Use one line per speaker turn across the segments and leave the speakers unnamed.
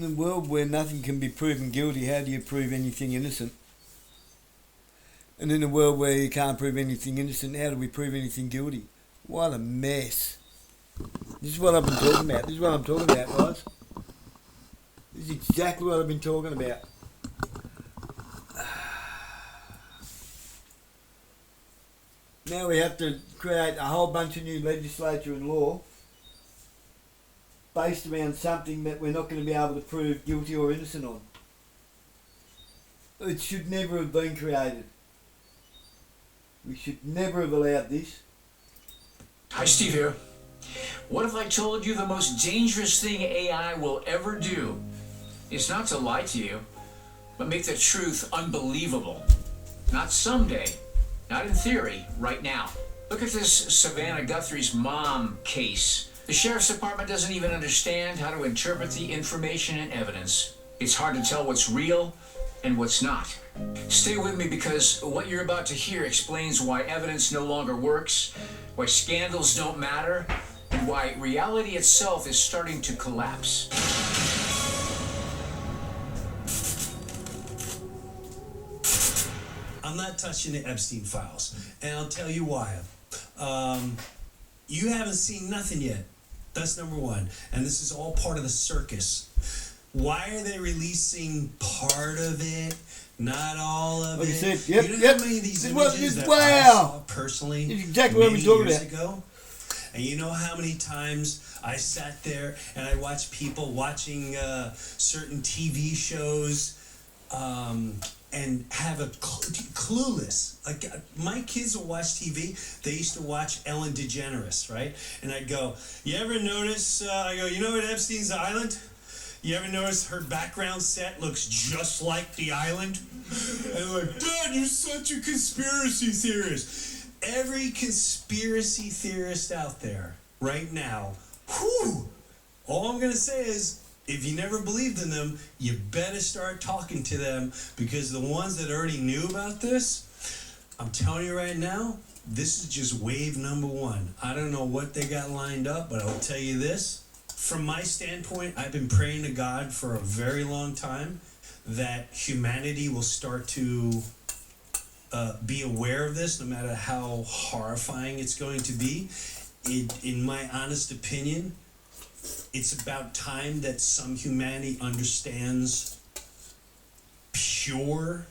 In a world where nothing can be proven guilty, how do you prove anything innocent? And in a world where you can't prove anything innocent, how do we prove anything guilty? What a mess. This is what I've been talking about. This is what I'm talking about, guys. This is exactly what I've been talking about. Now we have to create a whole bunch of new legislature and law based around something that we're not going to be able to prove guilty or innocent on. It should never have been created. We should never have allowed this.
Hi, Steve here. What if I told you the most dangerous thing AI will ever do is not to lie to you, but make the truth unbelievable? Not someday, not in theory, right now. Look at this Savannah Guthrie's mom case. The sheriff's department doesn't even understand how to interpret the information and evidence. It's hard to tell what's real and what's not. Stay with me, because what you're about to hear explains why evidence no longer works, why scandals don't matter, and why reality itself is starting to collapse.
I'm not touching the Epstein files, and I'll tell you why. You haven't seen nothing yet. That's number one. And this is all part of the circus. Why are they releasing part of it, not all of
Like
it?
you said, yep,
You know
yep.
how many of these
This
images
was-
that
wow.
I saw personally
This is exactly what
many
we're talking
years
about.
ago? And you know how many times I sat there and I watched people watching certain TV shows and have a clueless. Like my kids will watch TV. They used to watch Ellen DeGeneres, right? And I'd go, "You ever notice?" I go, "You know what Epstein's Island? You ever notice her background set looks just like the island?" And they're like, "Dad, you're such a conspiracy theorist." Every conspiracy theorist out there right now, all I'm going to say is, if you never believed in them, you better start talking to them, because the ones that already knew about this, I'm telling you right now, this is just wave number one. I don't know what they got lined up, but I'll tell you this. From my standpoint, I've been praying to God for a very long time that humanity will start to be aware of this, no matter how horrifying it's going to be. In my honest opinion, it's about time that some humanity understands pure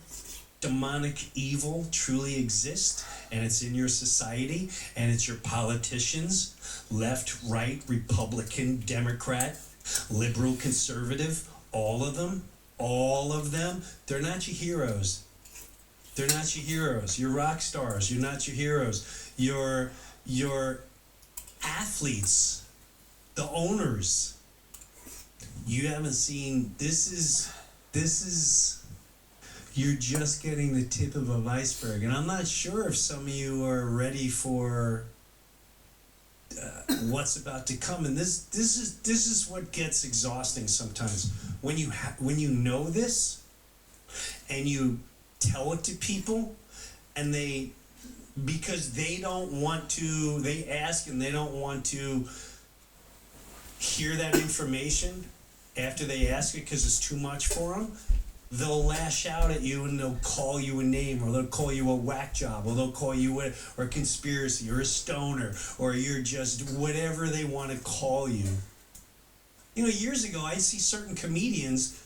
demonic evil truly exists, and it's in your society, and it's your politicians, left, right, Republican, Democrat, liberal, conservative, all of them, they're not your heroes. They're not your heroes. You're rock stars. You're not your heroes. You're athletes, the owners. You haven't seen, this is, you're just getting the tip of an iceberg. And I'm not sure if some of you are ready for what's about to come. And this is what gets exhausting sometimes. When you know this and you tell it to people, and because they don't want to, they ask and they don't want to hear that information after they ask it because it's too much for them, they'll lash out at you and they'll call you a name, or they'll call you a whack job, or they'll call you a conspiracy, or a stoner, or you're just whatever they want to call you. You know, years ago, I'd see certain comedians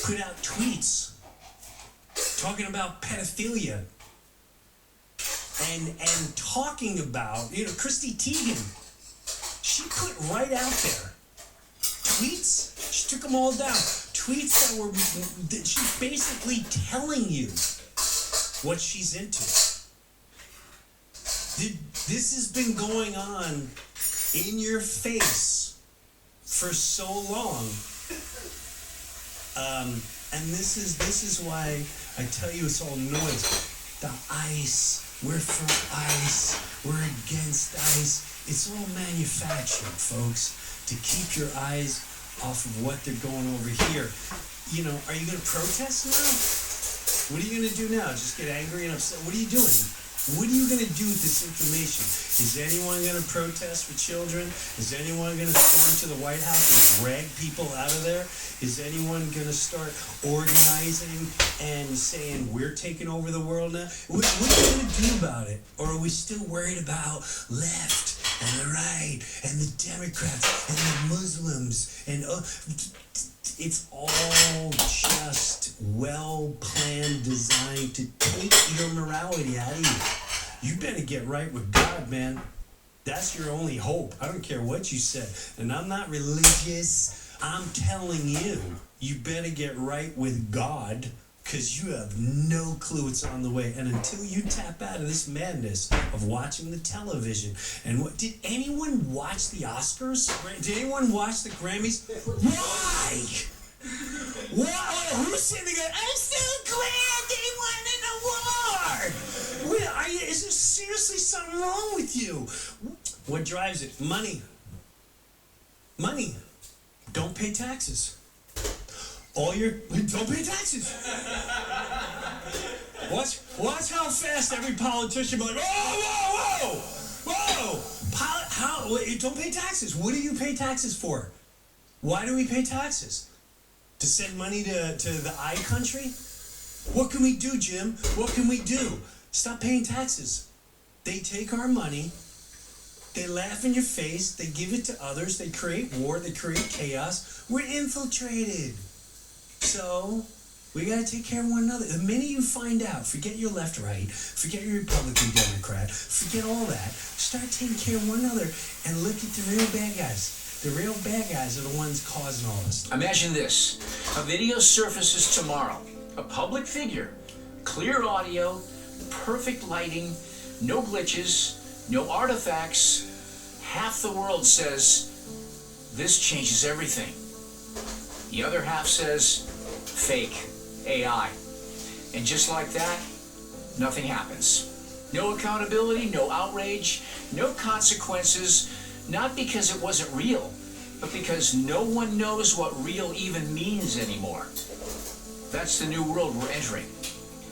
put out tweets talking about pedophilia and talking about, Christy Teigen. She put right out there tweets. She took them all down. Tweets that she's basically telling you what she's into. This has been going on in your face for so long. And this is why I tell you it's all noise. The ICE, we're for ICE, we're against ICE. It's all manufactured, folks, to keep your eyes off of what they're going over here. Are you going to protest now? What are you going to do now? Just get angry and upset? What are you doing? What are you going to do with this information? Is anyone going to protest for children? Is anyone going to storm to the White House and drag people out of there? Is anyone going to start organizing and saying, we're taking over the world now? What are you going to do about it? Or are we still worried about left and the right and the Democrats and the Muslims? And it's all just well-planned, designed to take your morality out of you. You better get right with God, man. That's your only hope. I don't care what you say. And I'm not religious. I'm telling you, you better get right with God, because you have no clue what's on the way. And until you tap out of this madness of watching the television, and what did anyone watch the Oscars? Did anyone watch the Grammys? Why? Why? Who's sitting there going, I'm so glad they won an award? Is there seriously something wrong with you? What drives it? Money. Money. Don't pay taxes. Don't pay taxes. Watch how fast every politician will be like, whoa. Don't pay taxes. What do you pay taxes for? Why do we pay taxes? To send money to the I country? What can we do, Jim? What can we do? Stop paying taxes. They take our money. They laugh in your face. They give it to others. They create war. They create chaos. We're infiltrated. So, we got to take care of one another. The minute you find out, forget your left, right, forget your Republican, Democrat, forget all that. Start taking care of one another and look at the real bad guys. The real bad guys are the ones causing all this.
Imagine this. A video surfaces tomorrow. A public figure. Clear audio, perfect lighting, no glitches, no artifacts. Half the world says, this changes everything. The other half says, fake, AI. And just like that, nothing happens. No accountability, no outrage, no consequences, not because it wasn't real, but because no one knows what real even means anymore. That's the new world we're entering.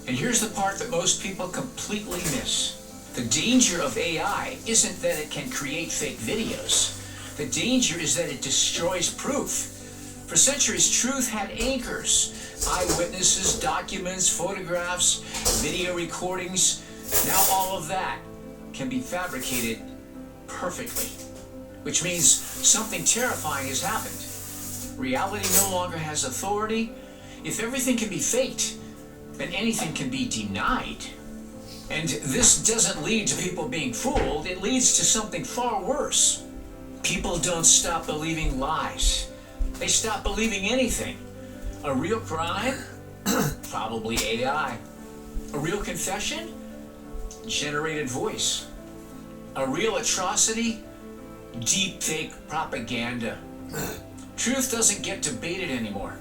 And here's the part that most people completely miss. The danger of AI isn't that it can create fake videos. The danger is that it destroys proof. For centuries, truth had anchors. Eyewitnesses, documents, photographs, video recordings. Now all of that can be fabricated perfectly. Which means something terrifying has happened. Reality no longer has authority. If everything can be faked, then anything can be denied. And this doesn't lead to people being fooled. It leads to something far worse. People don't stop believing lies. They stop believing anything. A real crime? Probably AI. A real confession? Generated voice. A real atrocity? Deep fake propaganda. Truth doesn't get debated anymore.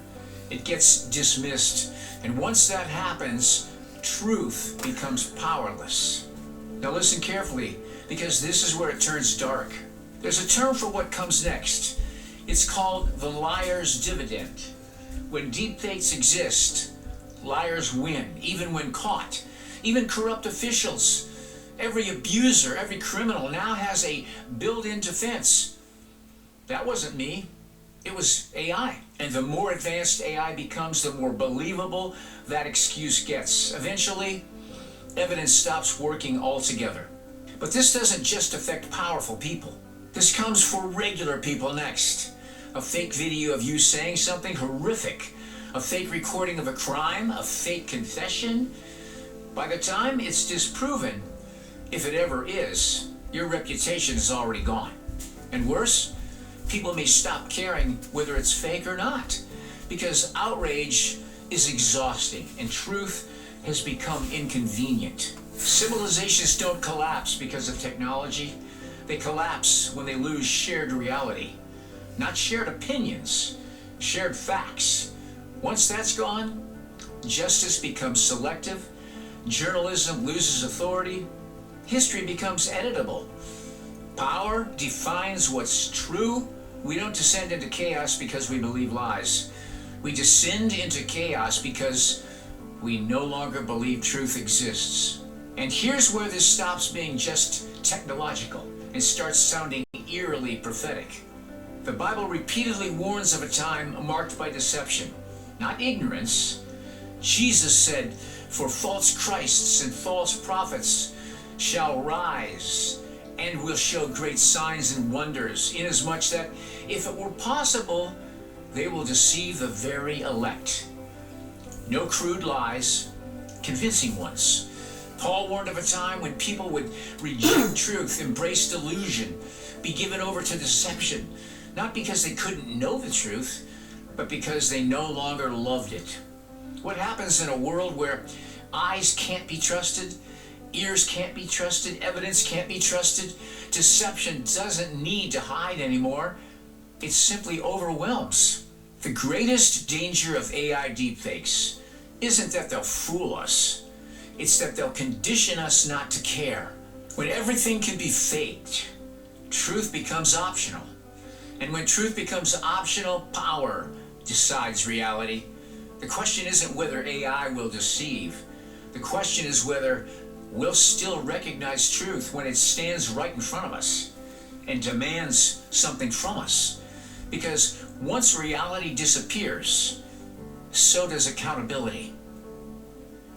It gets dismissed. And once that happens, truth becomes powerless. Now listen carefully, because this is where it turns dark. There's a term for what comes next. It's called the liar's dividend. When deepfakes exist, liars win, even when caught. Even corrupt officials. Every abuser, every criminal now has a built-in defense. That wasn't me. It was AI. And the more advanced AI becomes, the more believable that excuse gets. Eventually, evidence stops working altogether. But this doesn't just affect powerful people. This comes for regular people next. A fake video of you saying something horrific. A fake recording of a crime. A fake confession. By the time it's disproven, if it ever is, your reputation is already gone. And worse, people may stop caring whether it's fake or not, because outrage is exhausting and truth has become inconvenient. Civilizations don't collapse because of technology. They collapse when they lose shared reality. Not shared opinions, shared facts. Once that's gone, justice becomes selective, journalism loses authority, history becomes editable. Power defines what's true. We don't descend into chaos because we believe lies. We descend into chaos because we no longer believe truth exists And here's where this stops being just technological and starts sounding eerily prophetic. The Bible repeatedly warns of a time marked by deception, not ignorance. Jesus said, "For false Christs and false prophets shall rise and will show great signs and wonders, inasmuch that if it were possible, they will deceive the very elect." No crude lies, convincing ones. Paul warned of a time when people would reject truth, embrace delusion, be given over to deception, not because they couldn't know the truth, but because they no longer loved it. What happens in a world where eyes can't be trusted, ears can't be trusted, evidence can't be trusted? Deception doesn't need to hide anymore. It simply overwhelms. The greatest danger of AI deepfakes isn't that they'll fool us. It's that they'll condition us not to care. When everything can be faked, truth becomes optional. And when truth becomes optional, power decides reality. The question isn't whether AI will deceive. The question is whether we'll still recognize truth when it stands right in front of us and demands something from us. Because once reality disappears, so does accountability.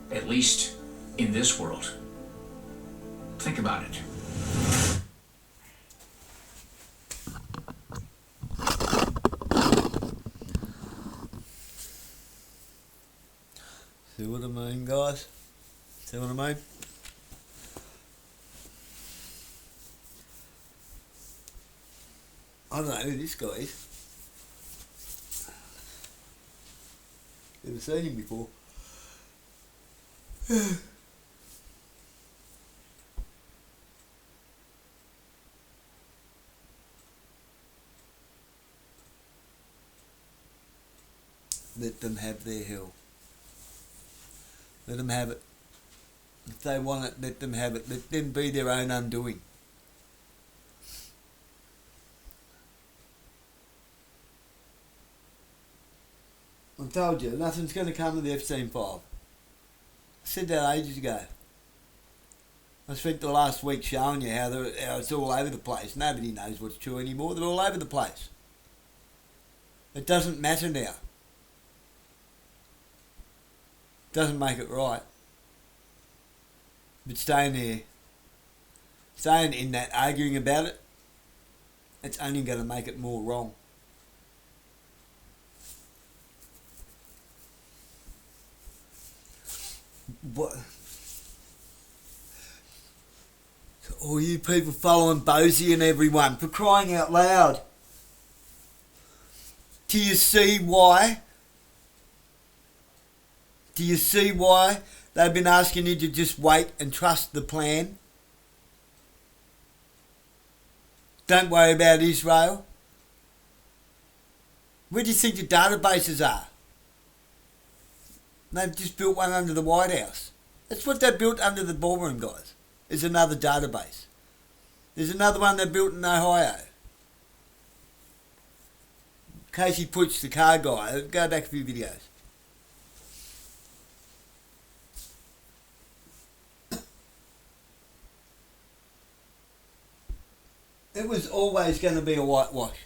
At least in this world. Think about it.
See what I mean, guys? See what I mean? I don't know who this guy is. Never seen him before. Let them have their hell. Let them have it. If they want it, let them have it. Let them be their own undoing. I told you, nothing's going to come of the Epstein file. I said that ages ago. I spent the last week showing you how it's all over the place. Nobody knows what's true anymore. They're all over the place. It doesn't matter now. Doesn't make it right. But staying there, staying in that, arguing about it, it's only going to make it more wrong. What? All you people following Bosie and everyone, for crying out loud. Do you see why? Do you see why they've been asking you to just wait and trust the plan? Don't worry about Israel. Where do you think the databases are? They've just built one under the White House. That's what they built under the ballroom, guys. Is another database. There's another one they built in Ohio. Casey Putsch, the car guy. Go back a few videos. It was always going to be a whitewash.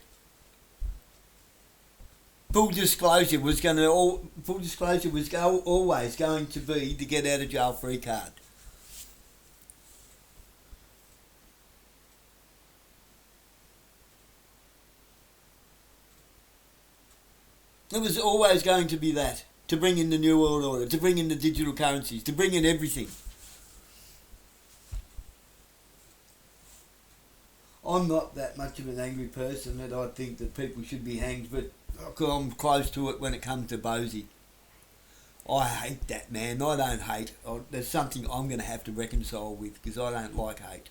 Full disclosure was always going to be the get out of jail free card. It was always going to be that, to bring in the New World Order, to bring in the digital currencies, to bring in everything. I'm not that much of an angry person that I think that people should be hanged, but I'm close to it when it comes to Bosie. I hate that, man. I don't hate. There's something I'm going to have to reconcile with because I don't like hate.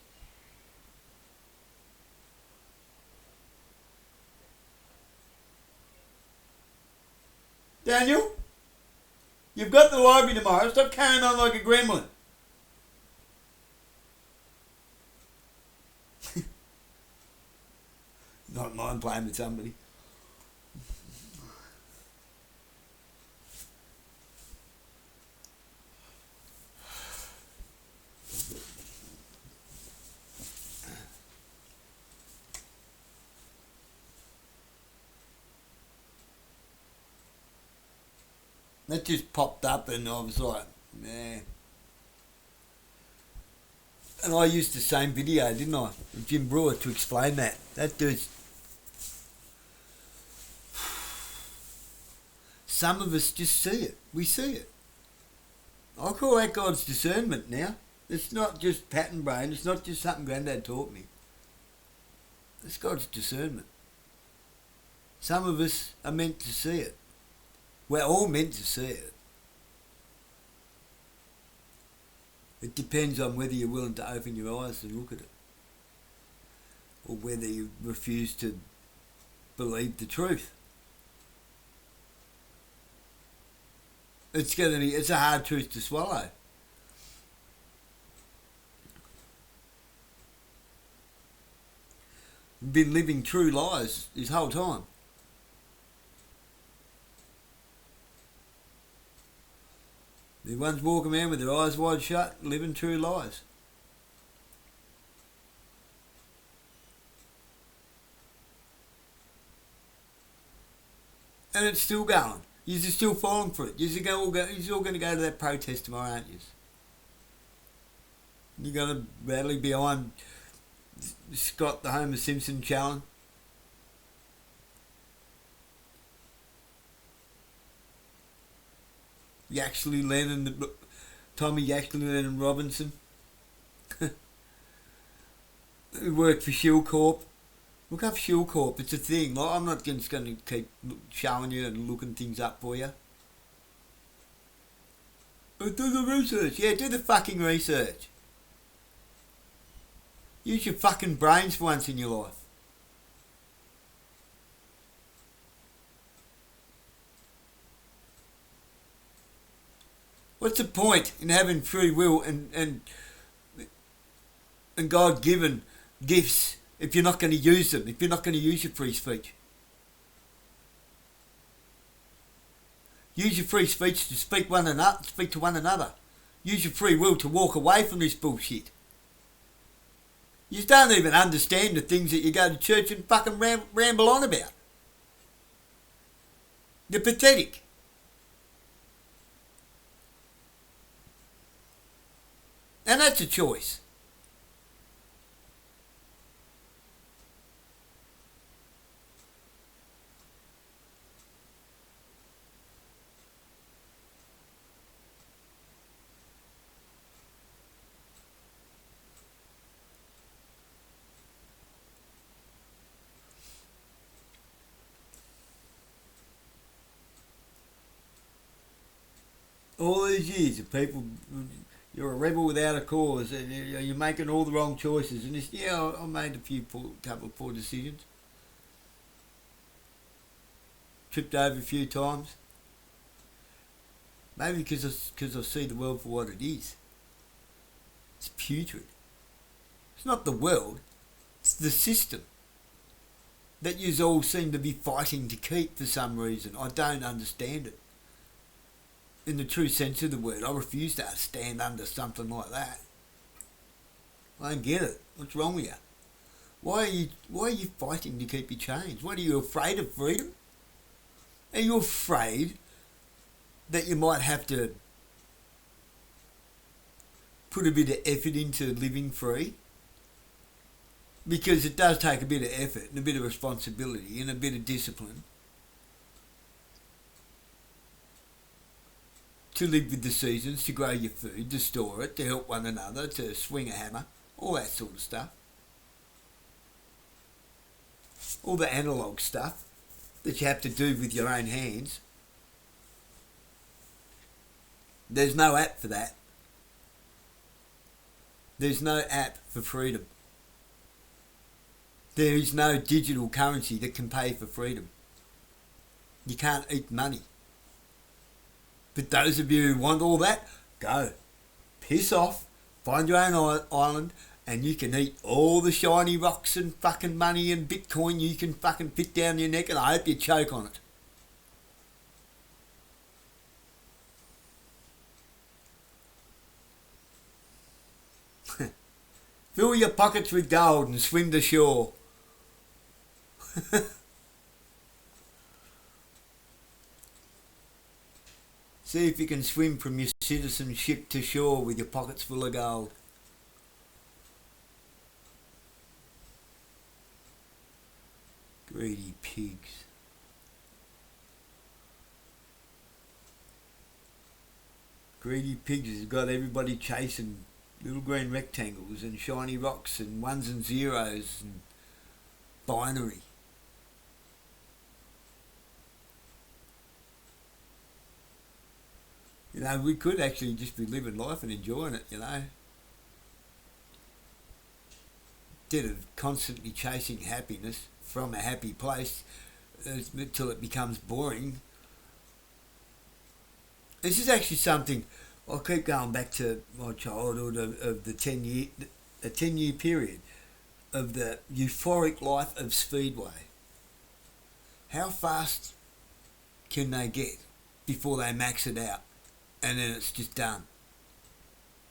Daniel, you've got the library tomorrow. Stop carrying on like a gremlin. Not mind playing with somebody. That just popped up and I was like, nah. And I used the same video, didn't I, with Jim Brewer to explain that. That dude's... Some of us just see it. We see it. I call that God's discernment now. It's not just pattern brain. It's not just something Grandad taught me. It's God's discernment. Some of us are meant to see it. We're all meant to see it. It depends on whether you're willing to open your eyes and look at it, or whether you refuse to believe the truth. It's a hard truth to swallow. Been living true lies this whole time. The ones walking around with their eyes wide shut, living true lies. And it's still going. You're still falling for it. You're all going to go to that protest tomorrow, aren't you? You're going to rally behind Scott the Homer Simpson challenge. Tommy Yaxley Lennon Robinson, who worked for Shield Corp. Look up Shield Corp, it's a thing. Like, I'm not just going to keep showing you and looking things up for you. But do the research. Yeah, do the fucking research. Use your fucking brains for once in your life. What's the point in having free will and God-given gifts if you're not going to use them, if you're not going to use your free speech? Use your free speech to speak to one another. Use your free will to walk away from this bullshit. You don't even understand the things that you go to church and fucking ramble on about. You're pathetic. And that's a choice. All these years of people, you're a rebel without a cause, and you're making all the wrong choices. And this, yeah, I made a couple of poor decisions. Tripped over a few times. Maybe because I see the world for what it is. It's putrid. It's not the world, it's the system that you all seem to be fighting to keep for some reason. I don't understand it. In the true sense of the word, I refuse to stand under something like that. I don't get it. What's wrong with you? Why are you fighting to keep your chains? What, are you afraid of freedom? Are you afraid that you might have to put a bit of effort into living free? Because it does take a bit of effort and a bit of responsibility and a bit of discipline to live with the seasons, to grow your food, to store it, to help one another, to swing a hammer, all that sort of stuff. All the analogue stuff that you have to do with your own hands. There's no app for that. There's no app for freedom. There is no digital currency that can pay for freedom. You can't eat money. But those of you who want all that, go. Piss off, find your own island, and you can eat all the shiny rocks and fucking money and Bitcoin you can fucking fit down your neck, and I hope you choke on it. Fill your pockets with gold and swim to shore. See if you can swim from your citizenship to shore with your pockets full of gold. Greedy pigs. Greedy pigs has got everybody chasing little green rectangles and shiny rocks and ones and zeros and binary. You know, we could actually just be living life and enjoying it, you know. Instead of constantly chasing happiness from a happy place until it becomes boring. This is actually something, I keep going back to my childhood of the 10-year period of the euphoric life of Speedway. How fast can they get before they max it out and then it's just done?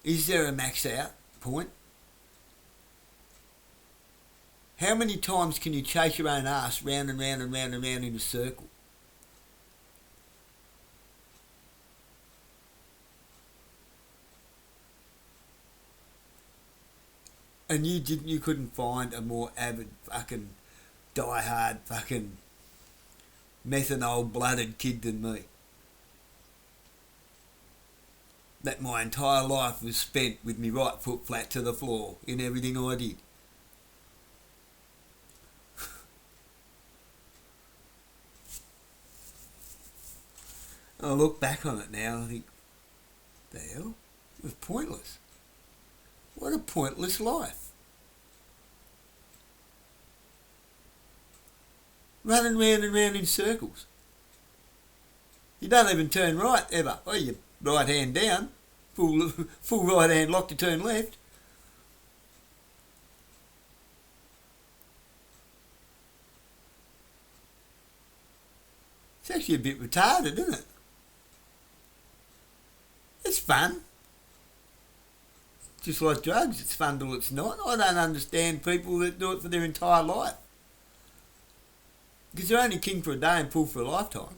Is there a max out point? How many times can you chase your own ass round and round and round and round in a circle? And you couldn't find a more avid fucking die-hard fucking methanol-blooded kid than me. That my entire life was spent with me right foot flat to the floor in everything I did. I look back on it now and I think, the hell? It was pointless. What a pointless life. Running round and round in circles. You don't even turn right ever. Oh, you right hand down, full right hand lock to turn left. It's actually a bit retarded, isn't it? It's fun. Just like drugs, it's fun till it's not. I don't understand people that do it for their entire life. Because they're only king for a day and fool for a lifetime.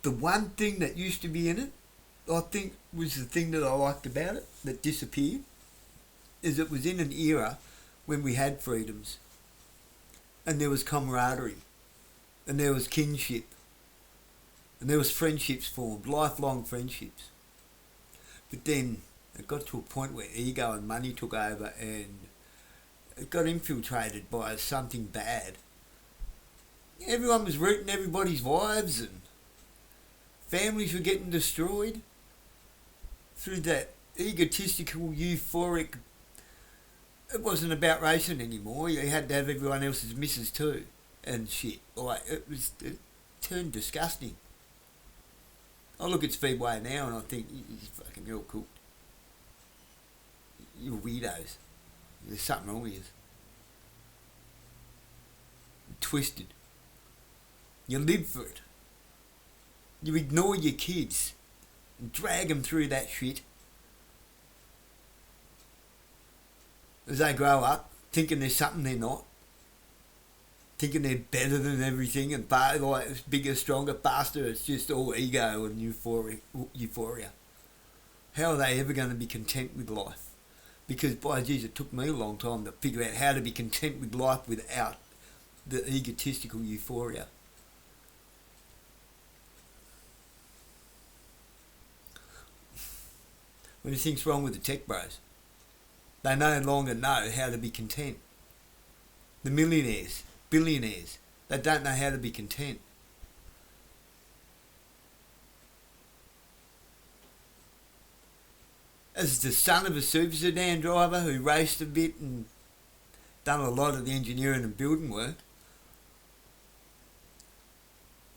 The one thing that used to be in it, I think was the thing that I liked about it, that disappeared, is it was in an era when we had freedoms. And there was camaraderie. And there was kinship. And there was friendships formed, lifelong friendships. But then it got to a point where ego and money took over and it got infiltrated by something bad. Everyone was rooting everybody's wives and families were getting destroyed through that egotistical, euphoric. It wasn't about racing anymore. You had to have everyone else's misses too and shit. Like, it turned disgusting. I look at Speedway now and I think, he's fucking real cool. You're weirdos. There's something wrong with you. Twisted. You live for it. You ignore your kids and drag them through that shit as they grow up, thinking there's something they're not, thinking they're better than everything and like it's bigger, stronger, faster. It's just all ego and euphoria. How are they ever going to be content with life? Because, by geez, it took me a long time to figure out how to be content with life without the egotistical euphoria. What do you think's wrong with the tech bros? They no longer know how to be content. The millionaires, billionaires, they don't know how to be content. As the son of a super sedan driver who raced a bit and done a lot of the engineering and building work,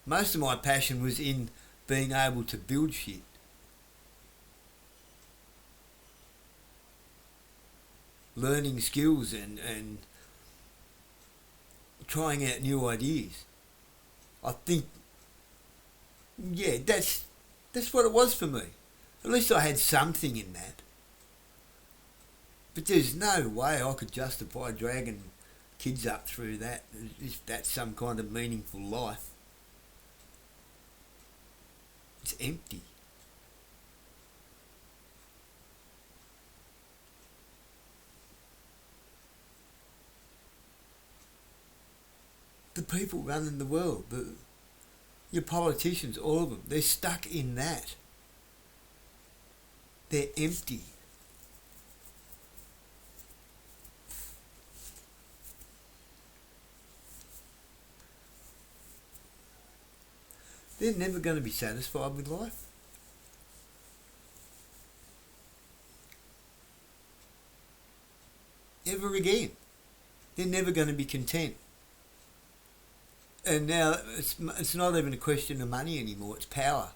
most of my passion was in being able to build shit. Learning skills and trying out new ideas. I think, yeah, that's what it was for me. At least I had something in that. But there's no way I could justify dragging kids up through that, if that's some kind of meaningful life. It's empty. The people running the world, your politicians, all of them, they're stuck in that. They're empty. They're never going to be satisfied with life. Ever again. They're never going to be content. And now it's not even a question of money anymore, it's power.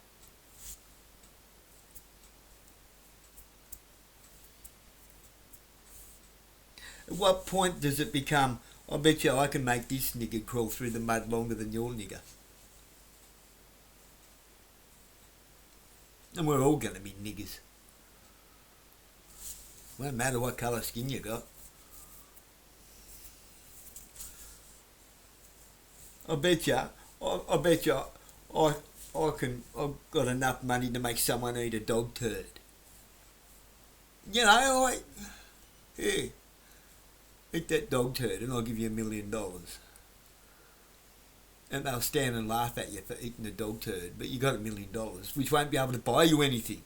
At what point does it become, I bet you I can make this nigger crawl through the mud longer than your nigger? And we're all going to be niggers. Won't matter what colour skin you got. I bet you, I've got enough money to make someone eat a dog turd. You know, here, eat that dog turd and I'll give you $1 million. And they'll stand and laugh at you for eating a dog turd, but you got $1 million, which won't be able to buy you anything.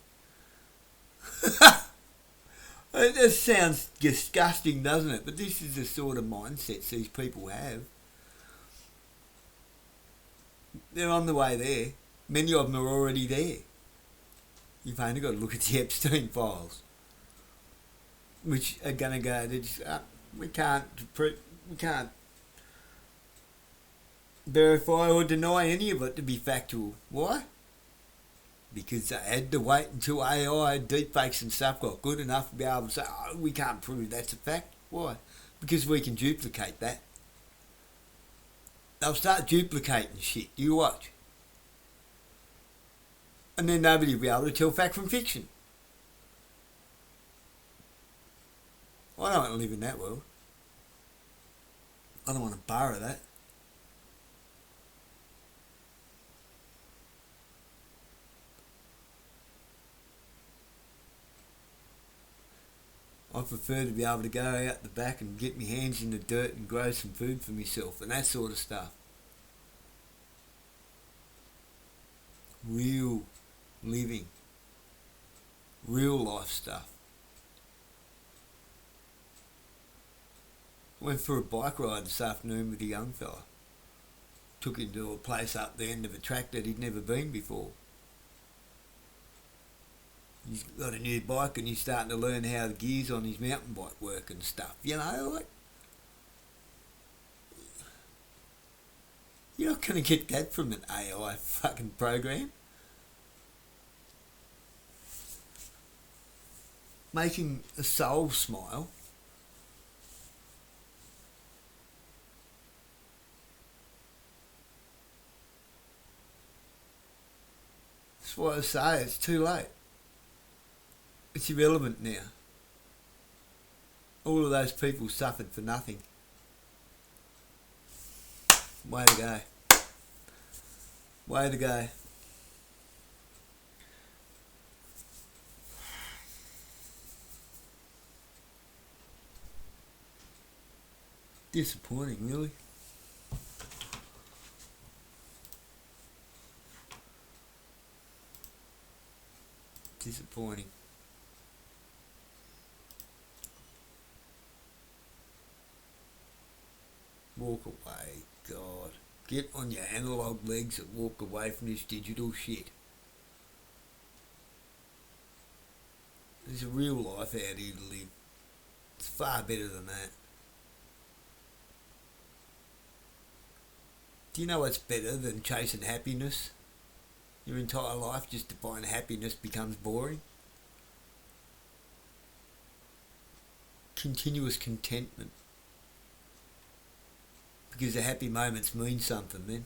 It sounds disgusting, doesn't it? But this is the sort of mindsets these people have. They're on the way there. Many of them are already there. You've only got to look at the Epstein files, which are going to go, we can't verify or deny any of it to be factual. Why? Because they had to wait until AI, deepfakes and stuff got good enough to be able to say, oh, we can't prove that's a fact. Why? Because we can duplicate that. They'll start duplicating shit. You watch. And then nobody will be able to tell fact from fiction. I don't want to live in that world. I don't want to borrow that. I prefer to be able to go out the back and get my hands in the dirt and grow some food for myself and that sort of stuff. Real living. Real life stuff. Went for a bike ride this afternoon with a young fella. Took him to a place up the end of a track that he'd never been before. He's got a new bike and he's starting to learn how the gears on his mountain bike work and stuff. You know, like, you're not going to get that from an AI fucking program. Making a soul smile. That's why I say it's too late. It's irrelevant now. All of those people suffered for nothing. Way to go. Way to go. Disappointing, really. Disappointing. Walk away, God. Get on your analog legs and walk away from this digital shit. There's a real life out here to live. It's far better than that. Do you know what's better than chasing happiness? Your entire life just to find happiness becomes boring. Continuous contentment. Because the happy moments mean something then.